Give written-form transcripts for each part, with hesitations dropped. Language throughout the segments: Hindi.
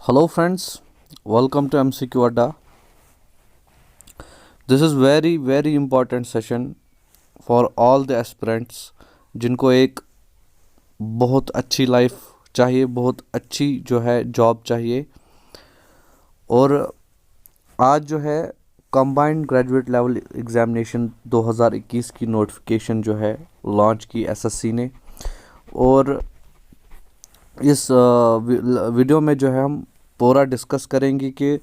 Hello friends, welcome to MCQ Adda. This is very important session for all the aspirants जिनको एक बहुत अच्छी लाइफ चाहिए, बहुत अच्छी जो है जॉब चाहिए। और आज जो है कंबाइंड ग्रेजुएट लेवल एग्जामिनेशन 2021 की नोटिफिकेशन जो है लॉन्च की एसएससी ने। और इस वीडियो में जो है हम पूरा डिस्कस करेंगे कि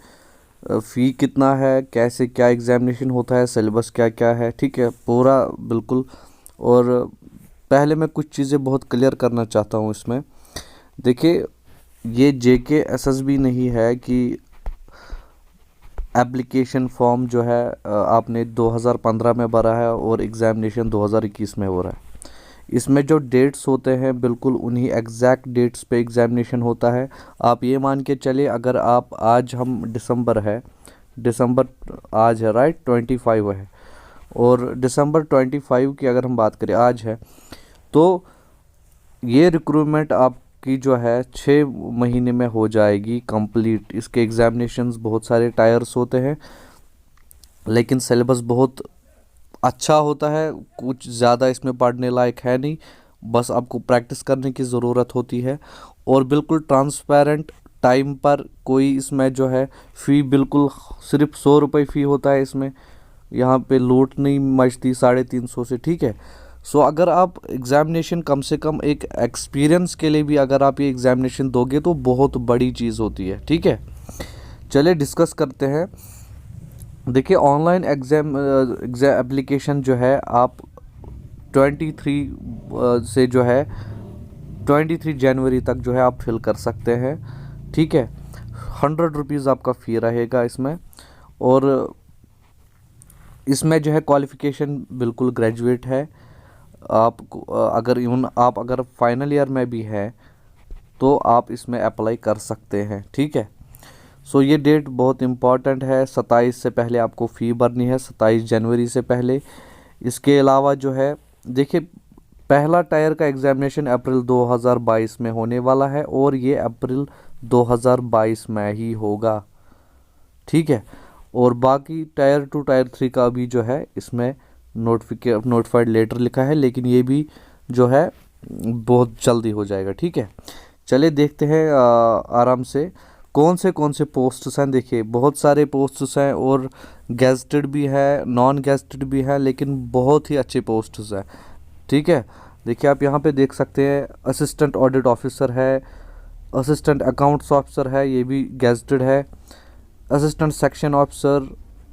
फ़ी कितना है, कैसे क्या एग्ज़ामिनेशन होता है, सिलेबस क्या क्या है, ठीक है, पूरा बिल्कुल। और पहले मैं कुछ चीज़ें बहुत क्लियर करना चाहता हूँ इसमें। देखिए, ये जेके एसएसबी नहीं है कि एप्लीकेशन फॉर्म जो है आपने 2015 में भरा है और एग्ज़ामिनेशन 2021 में हो रहा है। इसमें जो डेट्स होते हैं बिल्कुल उन्हीं एग्जैक्ट डेट्स पे एग्ज़ामिनेशन होता है। आप ये मान के चलिए, अगर आप आज हम दिसंबर आज है, राइट, 25 है, और दिसंबर 25 की अगर हम बात करें आज है, तो ये रिक्रूटमेंट आपकी जो है 6 महीने में हो जाएगी कंप्लीट। इसके एग्ज़ामिनेशंस बहुत सारे टायर्स होते हैं, लेकिन सिलेबस बहुत अच्छा होता है, कुछ ज़्यादा इसमें पढ़ने लायक है नहीं, बस आपको प्रैक्टिस करने की ज़रूरत होती है। और बिल्कुल ट्रांसपेरेंट टाइम पर कोई इसमें जो है फ़ी बिल्कुल सिर्फ 100 रुपये फ़ी होता है इसमें। यहाँ पे लूट नहीं मचती 350 से, ठीक है। सो अगर आप एग्ज़ामिनेशन कम से कम एक एक्सपीरियंस के लिए भी अगर आप ये एग्ज़ामिनेशन दोगे तो बहुत बड़ी चीज़ होती है, ठीक है। चलिए डिस्कस करते हैं। देखिए, ऑनलाइन एग्ज़ाम एप्लीकेशन जो है आप 23 से जो है 23 जनवरी तक जो है आप फिल कर सकते हैं, ठीक है। 100 रुपीज़ आपका फ़ी रहेगा इसमें। और इसमें जो है क्वालिफ़िकेशन बिल्कुल ग्रेजुएट है। आप अगर फाइनल ईयर में भी है तो आप इसमें अप्लाई कर सकते हैं, ठीक है। सो ये डेट बहुत इम्पॉर्टेंट है। 27 से पहले आपको फ़ी भरनी है, 27 जनवरी से पहले। इसके अलावा जो है, देखिए, पहला टायर का एग्ज़ामिनेशन अप्रैल 2022 में होने वाला है और ये अप्रैल 2022 में ही होगा, ठीक है। और बाकी टायर 2 टायर 3 का भी जो है इसमें नोटिफाइड लेटर लिखा है, लेकिन ये भी जो है बहुत जल्दी हो जाएगा, ठीक है। चलिए देखते हैं आराम से कौन से पोस्ट्स हैं। देखिए, बहुत सारे पोस्ट्स हैं और गेजेटेड भी है, नॉन गेजेटेड भी है, लेकिन बहुत ही अच्छे पोस्ट्स हैं, ठीक है। देखिए, आप यहाँ पे देख सकते हैं, असिस्टेंट ऑडिट ऑफिसर है, असिस्टेंट अकाउंट्स ऑफिसर है, ये भी गेजेटेड है, असिस्टेंट सेक्शन ऑफिसर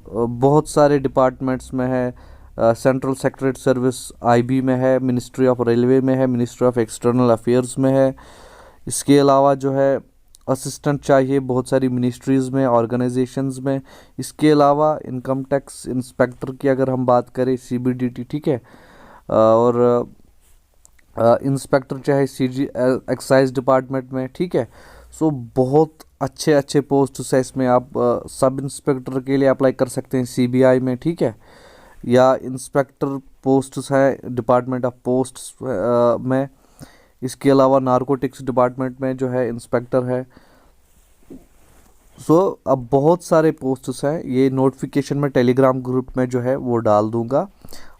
बहुत सारे डिपार्टमेंट्स में है, सेंट्रल सेक्रेटरी सर्विस आईबी में है, मिनिस्ट्री ऑफ रेलवे में है, मिनिस्ट्री ऑफ एक्सटर्नल अफेयर्स में है। इसके अलावा जो है असिस्टेंट चाहिए बहुत सारी मिनिस्ट्रीज़ में, ऑर्गेनाइजेशंस में। इसके अलावा इनकम टैक्स इंस्पेक्टर की अगर हम बात करें, सीबीडीटी, ठीक है, और इंस्पेक्टर चाहे सीजी एक्साइज डिपार्टमेंट में, ठीक है। सो बहुत अच्छे पोस्ट्स है इसमें। आप सब इंस्पेक्टर के लिए अप्लाई कर सकते हैं सीबीआई में, ठीक है, या इंस्पेक्टर पोस्ट्स है डिपार्टमेंट ऑफ पोस्ट्स में। इसके अलावा नारकोटिक्स डिपार्टमेंट में जो है इंस्पेक्टर है। सो अब बहुत सारे पोस्ट्स हैं। ये नोटिफिकेशन में टेलीग्राम ग्रुप में जो है वो डाल दूंगा,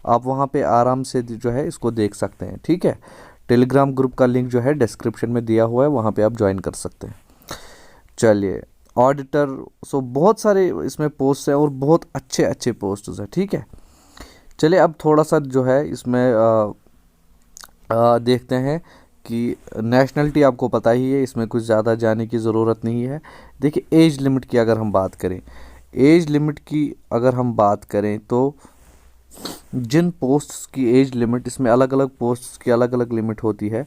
आप वहाँ पे आराम से जो है इसको देख सकते हैं, ठीक है। टेलीग्राम ग्रुप का लिंक जो है डिस्क्रिप्शन में दिया हुआ है, वहाँ पे आप ज्वाइन कर सकते हैं। चलिए, ऑडिटर, सो बहुत सारे इसमें पोस्ट हैं और बहुत अच्छे पोस्ट्स हैं, ठीक है। चलिए अब थोड़ा सा जो है इसमें देखते हैं कि नेशनलिटी आपको पता ही है, इसमें कुछ ज़्यादा जाने की ज़रूरत नहीं है। देखिए, एज लिमिट की अगर हम बात करें, एज लिमिट की अगर हम बात करें तो जिन पोस्ट्स की एज लिमिट, इसमें अलग अलग पोस्ट्स की अलग अलग लिमिट होती है।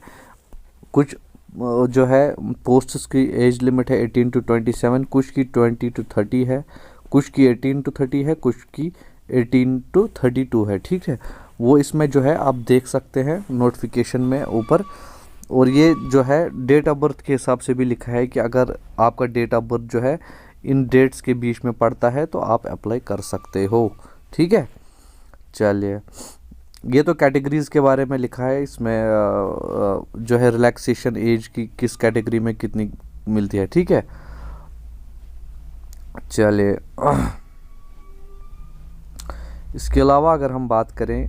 कुछ जो है पोस्ट्स की एज लिमिट है 18 to 27, कुछ की 20 to 30 है, कुछ की 18 to 30 है, कुछ की 18 to 32 है, ठीक है। वो इसमें जो है आप देख सकते हैं नोटिफिकेशन में ऊपर। और ये जो है डेट ऑफ बर्थ के हिसाब से भी लिखा है कि अगर आपका डेट ऑफ बर्थ जो है इन डेट्स के बीच में पड़ता है तो आप अप्लाई कर सकते हो, ठीक है। चलिए, ये तो कैटेगरीज़ के बारे में लिखा है इसमें, जो है रिलैक्सेशन एज की किस कैटेगरी में कितनी मिलती है, ठीक है। चलिए, इसके अलावा अगर हम बात करें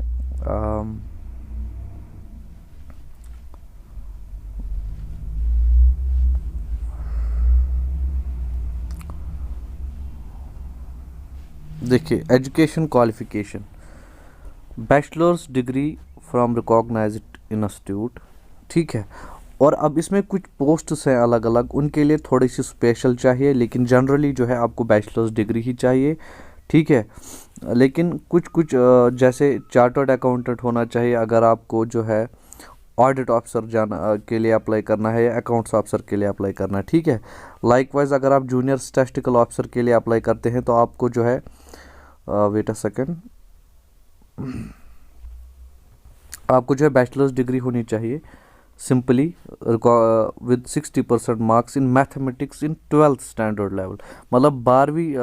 देखिए, education qualification, bachelors degree from recognised institute, ठीक है। और अब इसमें कुछ पोस्ट्स हैं अलग अलग, उनके लिए थोड़ी सी स्पेशल चाहिए, लेकिन जनरली जो है आपको बैचलर्स डिग्री ही चाहिए, ठीक है। लेकिन कुछ कुछ जैसे चार्टर्ड अकाउंटेंट होना चाहिए अगर आपको जो है ऑडिट ऑफिसर जाना के लिए अप्लाई करना है, या अकाउंट्स ऑफिसर के लिए अप्लाई करना है, ठीक है। लाइकवाइज अगर आप जूनियर स्टैटिस्टिकल ऑफिसर के लिए अप्लाई करते हैं तो आपको जो है वेट अ सेकेंड, आपको जो है बैचलर्स डिग्री होनी चाहिए simply with 60% marks in mathematics in 12th standard level. मतलब 12वीं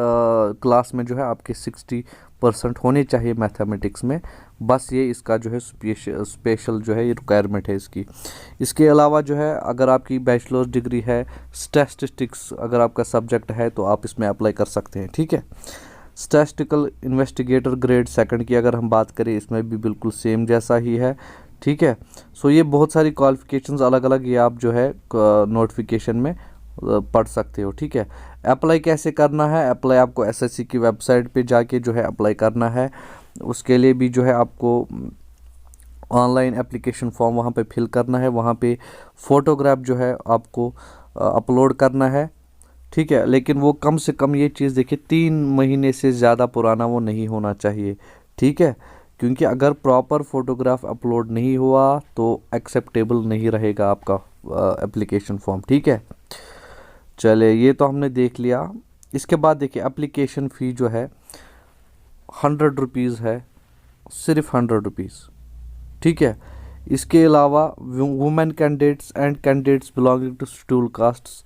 क्लास में जो है आपके 60% होने चाहिए मैथमेटिक्स में, बस ये इसका जो है स्पेशल जो है ये रिक्वायरमेंट है इसकी। इसके अलावा जो है अगर आपकी बैचलर्स डिग्री है स्टैटिस्टिक्स अगर आपका सब्जेक्ट है तो आप इसमें अप्लाई कर सकते हैं, ठीक है। स्टैटिस्टिकल इन्वेस्टिगेटर ग्रेड सेकंड की अगर हम बात करें, इसमें भी बिल्कुल सेम जैसा ही है, ठीक है। सो ये बहुत सारी क्वालिफिकेशंस अलग अलग ये आप जो है नोटिफिकेशन में पढ़ सकते हो, ठीक है। अप्लाई कैसे करना है? अप्लाई आपको एसएससी की वेबसाइट पे जाके जो है अप्लाई करना है। उसके लिए भी जो है आपको ऑनलाइन एप्लीकेशन फॉर्म वहाँ पे फिल करना है, वहाँ पे फ़ोटोग्राफ जो है आपको अपलोड करना है, ठीक है। लेकिन वो कम से कम ये चीज़ देखिए 3 महीने से ज़्यादा पुराना वो नहीं होना चाहिए, ठीक है। क्योंकि अगर प्रॉपर फ़ोटोग्राफ अपलोड नहीं हुआ तो एक्सेप्टेबल नहीं रहेगा आपका एप्लीकेशन फॉर्म, ठीक है। चले, ये तो हमने देख लिया। इसके बाद देखिए एप्लीकेशन फ़ी जो है 100 रुपीज़ है, सिर्फ 100 रुपीज़, ठीक है। इसके अलावा women candidates and candidates belonging to schedule castes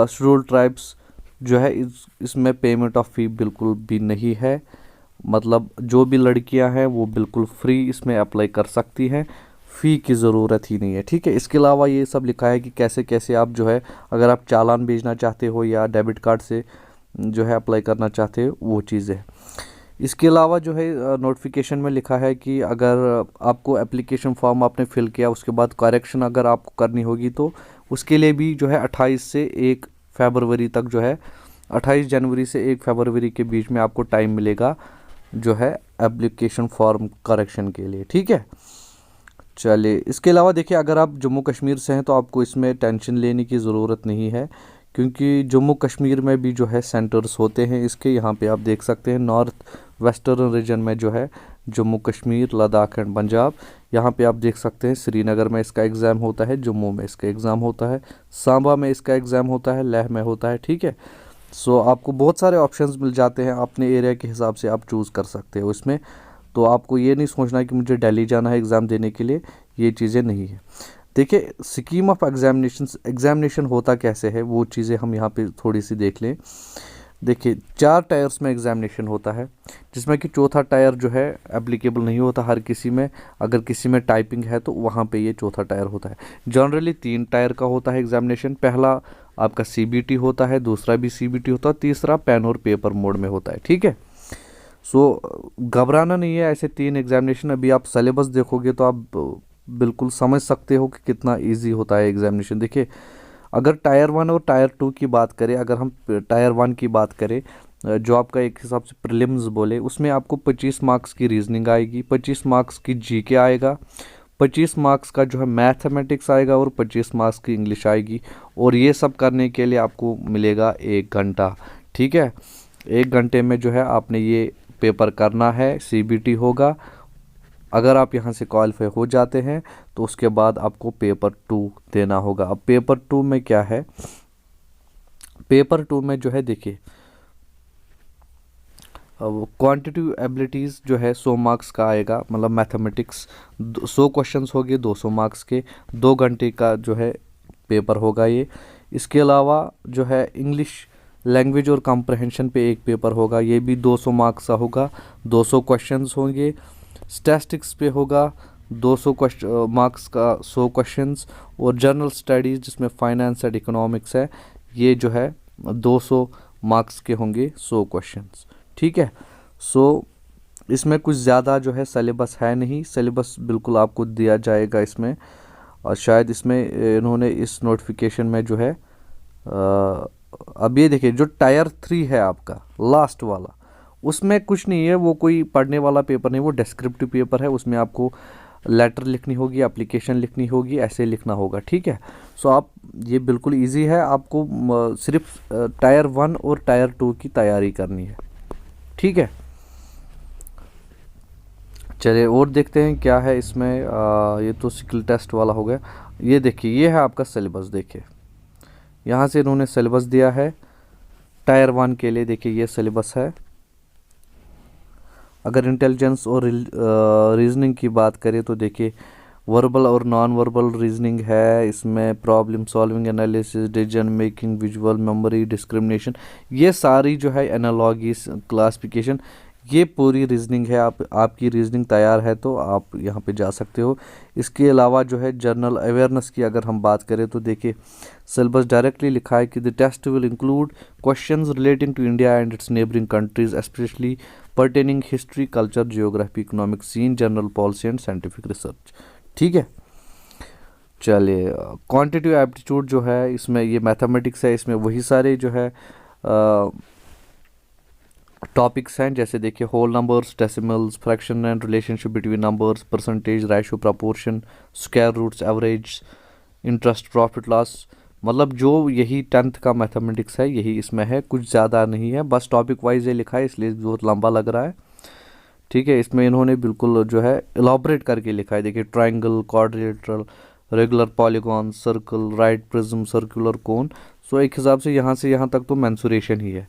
schedule tribes जो है इसमें पेमेंट ऑफ फ़ी बिल्कुल भी नहीं है। मतलब जो भी लड़कियां हैं वो बिल्कुल फ्री इसमें अप्लाई कर सकती हैं, फ़ी की ज़रूरत ही नहीं है, ठीक है। इसके अलावा ये सब लिखा है कि कैसे कैसे आप जो है अगर आप चालान भेजना चाहते हो या डेबिट कार्ड से जो है अप्लाई करना चाहते हो वो चीज़ें। इसके अलावा जो है नोटिफिकेशन में लिखा है कि अगर आपको एप्लीकेशन फॉर्म आपने फिल किया उसके बाद करेक्शन अगर आपको करनी होगी तो उसके लिए भी जो है 28 से 1 फरवरी तक जो है 28 जनवरी से 1 फरवरी के बीच में आपको टाइम मिलेगा जो है एप्लीकेशन फॉर्म करेक्शन के लिए, ठीक है। चलिए, इसके अलावा देखिए अगर आप जम्मू कश्मीर से हैं तो आपको इसमें टेंशन लेने की ज़रूरत नहीं है, क्योंकि जम्मू कश्मीर में भी जो है सेंटर्स होते हैं इसके। यहाँ पे आप देख सकते हैं नॉर्थ वेस्टर्न रीजन में जो है जम्मू कश्मीर, लद्दाख एंड पंजाब, यहाँ पे आप देख सकते हैं श्रीनगर में इसका एग्ज़ाम होता है, जम्मू में इसका एग्ज़ाम होता है, सांबा में इसका एग्ज़ाम होता है, लेह में होता है, ठीक है। सो आपको बहुत सारे ऑप्शंस मिल जाते हैं, अपने एरिया के हिसाब से आप चूज़ कर सकते हो इसमें। तो आपको ये नहीं सोचना कि मुझे दिल्ली जाना है एग्ज़ाम देने के लिए, ये चीज़ें नहीं है। देखिए स्कीम ऑफ एग्जामिनेशन होता कैसे है वो चीज़ें हम यहाँ पे थोड़ी सी देख लें। देखिए 4 टायर्स में एग्जामिनेशन होता है, जिसमें कि चौथा टायर जो है एप्लीकेबल नहीं होता हर किसी में। अगर किसी में टाइपिंग है तो वहाँ पे ये चौथा टायर होता है। जनरली 3 टायर का होता है एग्जामिनेशन। पहला आपका सीबीटी होता है, दूसरा भी सीबीटी होता है, तीसरा पेन और पेपर मोड में होता है, ठीक है। सो घबराना नहीं है, ऐसे 3 एग्जामिनेशन। अभी आप सिलेबस देखोगे तो आप बिल्कुल समझ सकते हो कि कितना इजी होता है एग्जामिनेशन। देखिए अगर टायर 1 और टायर 2 की बात करें, अगर हम टायर 1 की बात करें जो आपका एक हिसाब से प्रीलिम्स बोले, उसमें आपको 25 मार्क्स की रीजनिंग आएगी, 25 मार्क्स की जीके आएगा, 25 मार्क्स का जो है मैथमेटिक्स आएगा और 25 मार्क्स की इंग्लिश आएगी। और ये सब करने के लिए आपको मिलेगा 1 घंटा, ठीक है। 1 घंटे में जो है आपने ये पेपर करना है, सीबीटी होगा। अगर आप यहाँ से क्वालिफाई हो जाते हैं तो उसके बाद आपको पेपर 2 देना होगा। अब पेपर 2 में क्या है, पेपर 2 में जो है देखिए क्वांटिटिव एबिलिटीज़ जो है 100 मार्क्स का आएगा। मतलब मैथमेटिक्स 100 क्वेश्चंस हो गए 200 मार्क्स के, 2 घंटे का जो है पेपर होगा ये। इसके अलावा जो है इंग्लिश लैंग्वेज और कॉम्प्रहेंशन पे एक पेपर होगा, ये भी 200 मार्क्स का होगा, 200 क्वेश्चंस होंगे। स्टैटिस्टिक्स पे होगा 200 मार्क्स का 100 क्वेश्चंस। और जनरल स्टडीज़ जिसमें फाइनेंस एंड इकोनॉमिक्स है, ये जो है 200 मार्क्स के होंगे 100 क्वेश्चंस, ठीक है। सो इसमें कुछ ज़्यादा जो है सिलेबस है नहीं, सिलेबस बिल्कुल आपको दिया जाएगा इसमें। और शायद इसमें इन्होंने इस नोटिफिकेशन में जो है अब ये देखिए जो टायर 3 है आपका लास्ट वाला, उसमें कुछ नहीं है, वो कोई पढ़ने वाला पेपर नहीं, वो डिस्क्रिप्टिव पेपर है। उसमें आपको लेटर लिखनी होगी, एप्लीकेशन लिखनी होगी, ऐसे लिखना होगा, ठीक है। सो आप ये बिल्कुल इजी है, आपको सिर्फ टायर 1 और टायर 2 की तैयारी करनी है, ठीक है। चलिए और देखते हैं क्या है इसमें। ये तो स्किल टेस्ट वाला हो गया। ये देखिए ये है आपका सिलेबस, देखिए यहाँ से इन्होंने सिलेबस दिया है टायर 1 के लिए। देखिए ये सिलेबस है। अगर इंटेलिजेंस और रीजनिंग की बात करें तो देखिए वर्बल और नॉन वर्बल रीजनिंग है, इसमें problem solving, analysis, decision making, visual memory, discrimination, ये सारी जो है एनालॉगीज, क्लासिफिकेशन, ये पूरी रीजनिंग है। आपकी रीजनिंग तैयार है तो आप यहाँ पे जा सकते हो। इसके अलावा जो है जनरल अवेयरनेस की अगर हम बात करें तो देखिए सिलेबस डायरेक्टली लिखा है कि the test will include questions relating to India and its neighbouring countries specially pertaining history, culture, geography, economic scene, general policy and scientific research, ठीक है। चलिए क्वांटिटिव एप्टीट्यूड जो है इसमें ये मैथमेटिक्स है, इसमें वही सारे जो है टॉपिक्स हैं, जैसे देखिए whole numbers, decimals, fraction and relationship between numbers, percentage, ratio, proportion, square roots, average, interest, profit loss, मतलब जो यही 10th का मैथमेटिक्स है यही इसमें है, कुछ ज़्यादा नहीं है, बस टॉपिक वाइज ये लिखा है इसलिए बहुत लंबा लग रहा है, ठीक है। इसमें इन्होंने बिल्कुल जो है इलाबरेट करके लिखा है। देखिए triangle, quadrilateral, regular polygon, circle, right prism, circular cone. So एक हिसाब से यहाँ तक तो मेंसुरेशन ही है।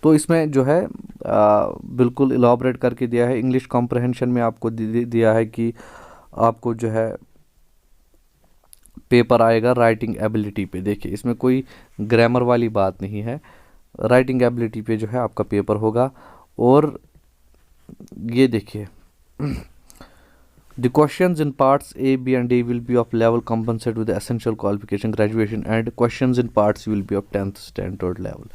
तो इसमें जो है बिल्कुल इलाबरेट करके दिया है। इंग्लिश कॉम्प्रहेंशन में आपको दिया है कि आपको जो है पेपर आएगा राइटिंग एबिलिटी पे। देखिए इसमें कोई ग्रामर वाली बात नहीं है, राइटिंग एबिलिटी पे जो है आपका पेपर होगा। और ये देखिए the questions in parts A, B and D will be of level compensate with essential qualification graduation and questions in parts will be of 10th standard level.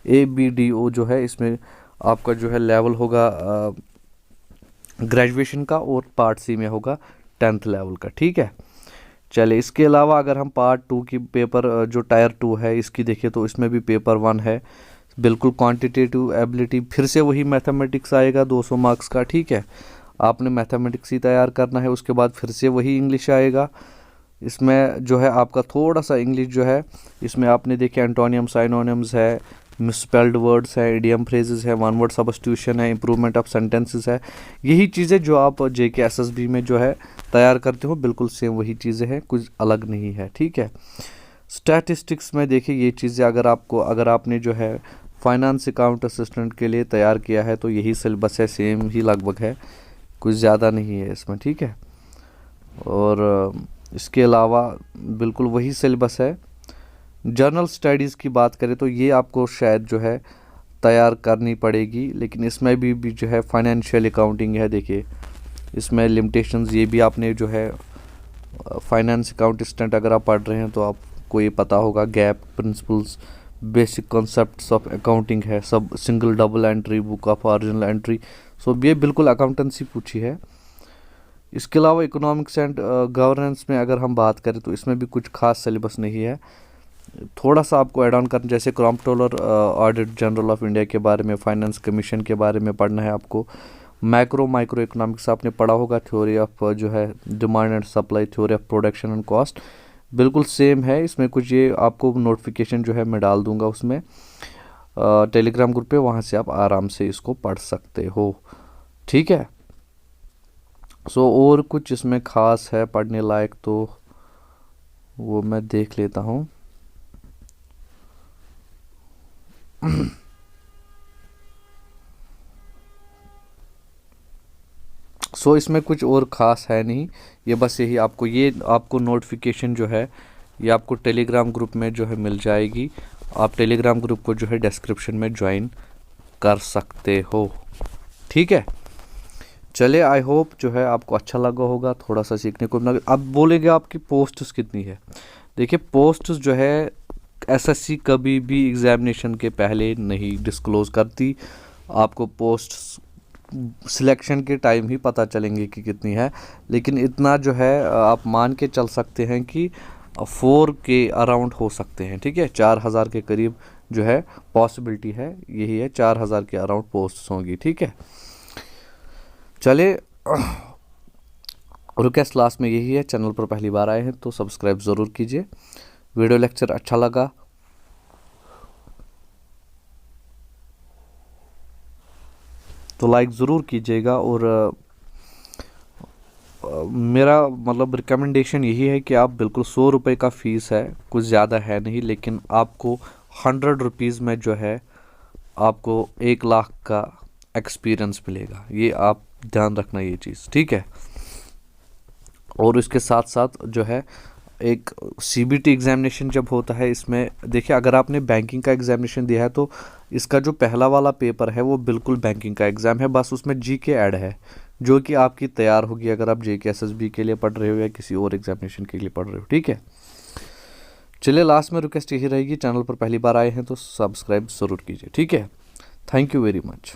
A B D ओ जो है इसमें आपका जो है लेवल होगा ग्रेजुएशन का, और पार्ट सी में होगा 10th लेवल का, ठीक है। चलिए इसके अलावा अगर हम पार्ट 2 की पेपर जो टायर 2 है इसकी देखें तो इसमें भी पेपर 1 है, बिल्कुल क्वांटिटेटिव एबिलिटी, फिर से वही मैथमेटिक्स आएगा 200 मार्क्स का, ठीक है। आपने मैथमेटिक्स ही तैयार करना है, उसके बाद फिर से वही इंग्लिश आएगा। इसमें जो है आपका थोड़ा सा इंग्लिश जो है इसमें आपने देखे एंटोनियम, साइनोनिम्स है, मिसस्पेल्ड वर्ड्स है, इडियम फ्रेजेस है, वन वर्ड सब्स्टिट्यूशन है, इंप्रूवमेंट ऑफ सेंटेंसेस है। यही चीज़ें जो आप जेके एसएसबी में जो है तैयार करते हो बिल्कुल सेम वही चीज़ें हैं, कुछ अलग नहीं है, ठीक है। स्टैटिस्टिक्स में देखिए ये चीज़ें अगर आपने जो है फाइनेंस अकाउंट असिस्टेंट के लिए तैयार किया है तो यही सिलेबस है, सेम ही लगभग है, कुछ ज़्यादा नहीं है इसमें, ठीक है। और इसके अलावा बिल्कुल वही सिलेबस है। जर्नल स्टडीज़ की बात करें तो ये आपको शायद जो है तैयार करनी पड़ेगी, लेकिन इसमें भी जो है फाइनेंशियल अकाउंटिंग है। देखिए इसमें लिमिटेशंस, ये भी आपने जो है फाइनेंस अकाउंटेंट अगर आप पढ़ रहे हैं तो आपको ये पता होगा, GAAP principles, basic concepts of accounting है, सब single double entry, book of original entry. So ये बिल्कुल अकाउंटेंसी पूछी है। इसके अलावा इकोनॉमिक्स एंड गवर्नेंस में अगर हम बात करें तो इसमें भी कुछ खास सिलेबस नहीं है, थोड़ा सा आपको ऐड ऑन करना, जैसे controller audit general of India के बारे में, फाइनेंस कमीशन के बारे में पढ़ना है आपको। माइक्रो इकोनॉमिक्स आपने पढ़ा होगा, थ्योरी ऑफ जो है demand and supply, theory of production and cost, बिल्कुल सेम है। इसमें कुछ ये आपको नोटिफिकेशन जो है मैं डाल दूंगा उसमें टेलीग्राम ग्रुप पे, वहाँ से आप आराम से इसको पढ़ सकते हो, ठीक है। सो और कुछ इसमें ख़ास है पढ़ने लायक तो वो मैं देख लेता हूँ। सो इसमें कुछ और ख़ास है नहीं, ये बस यही आपको नोटिफिकेशन जो है ये आपको टेलीग्राम ग्रुप में जो है मिल जाएगी। आप टेलीग्राम ग्रुप को जो है डिस्क्रिप्शन में ज्वाइन कर सकते हो, ठीक है। चले आई होप जो है आपको अच्छा लगा होगा, थोड़ा सा सीखने को मिला। अब बोलेंगे आपकी पोस्ट्स कितनी है। देखिए पोस्ट्स जो है एसएससी कभी भी एग्ज़ामिनेशन के पहले नहीं डिस्क्लोज़ करती, आपको पोस्ट सिलेक्शन के टाइम ही पता चलेंगे कि कितनी है। लेकिन इतना जो है आप मान के चल सकते हैं कि 4 के अराउंड हो सकते हैं, ठीक है। 4000 के करीब जो है पॉसिबिलिटी है, यही है 4000 के अराउंड पोस्ट्स होंगी, ठीक है। चले रिक्वेस्ट लास्ट में यही है, चैनल पर पहली बार आए हैं तो सब्सक्राइब ज़रूर कीजिए। वीडियो लेक्चर अच्छा लगा तो लाइक ज़रूर कीजिएगा। और मेरा मतलब रिकमेंडेशन यही है कि आप बिल्कुल 100 रुपये का फ़ीस है, कुछ ज़्यादा है नहीं, लेकिन आपको 100 रुपीज़ में जो है आपको 1 लाख का एक्सपीरियंस मिलेगा। ये आप ध्यान रखना ये चीज़, ठीक है। और इसके साथ साथ जो है एक सीबीटी एग्ज़ामिनेशन जब होता है, इसमें देखिए अगर आपने बैंकिंग का एग्ज़ामिनेशन दिया है तो इसका जो पहला वाला पेपर है वो बिल्कुल बैंकिंग का एग्ज़ाम है, बस उसमें जीके ऐड है जो कि आपकी तैयार होगी अगर आप जेके एसएसबी के लिए पढ़ रहे हो या किसी और एग्ज़ामिनेशन के लिए पढ़ रहे हो, ठीक है। चलिए लास्ट में रिक्वेस्ट यही रहेगी, चैनल पर पहली बार आए हैं तो सब्सक्राइब ज़रूर कीजिए, ठीक है। Thank you very much.